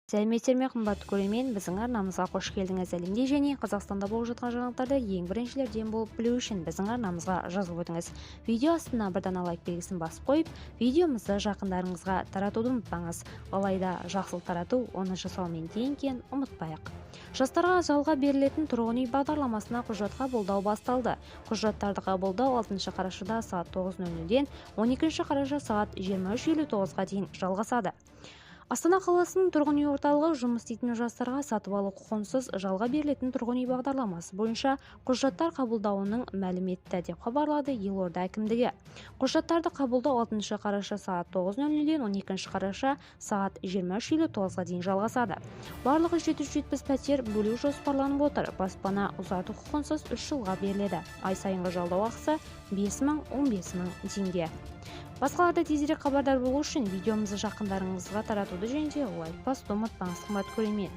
Сәлеметсіздер қымбатты көрермен, біздің арнамызға қош келдіңіз. Әлемде және Қазақстанда болып жатқан жаңалықтарды ең біріншілерден болып білу үшін біздің арнамызға жазылып өтіңіз. Видео астына бір дана лайк белгісін басып қойып, видеомызды жақындарыңызға таратуды ұмытпаңыз. Алайда жақсылық тарату, оны жасаумен тең ұмытпайық. Жастарға жалға берілетін тұрғын үй бағдарламасына құжат қабылдау басталды. Құжаттарды қабылдау 6 қарашада сағат 9:00-ден 12 қараша сағат 23:59-ға дейін жалғасады. Астана қаласының тұрғын үй орталығы жұмыс істейтін жастарға сатып алу құқығынсыз жалға берілетін тұрғын үй бағдарламасы бойынша құжаттар қабылдауының мәлім етті деп хабарлады елорда әкімдігі. Құжаттарды қабылдау 6 қараша сағат 9:00-ден 12 қараша сағат 23:59-ға дейін жалғасады. Барлығы 770 пәтер бөлу жоспарланып отыр. Баспана ұзарту құқығынсыз 3 жылға беріледі. Ай сайынғы жалдау ақысы 5.000-15.000 теңге. Басқаларда тезірек хабардар болу үшін видеомызды жақындарыңызға таратуды және лайк басуды ұмытпаңыз, қымбатты көрермен.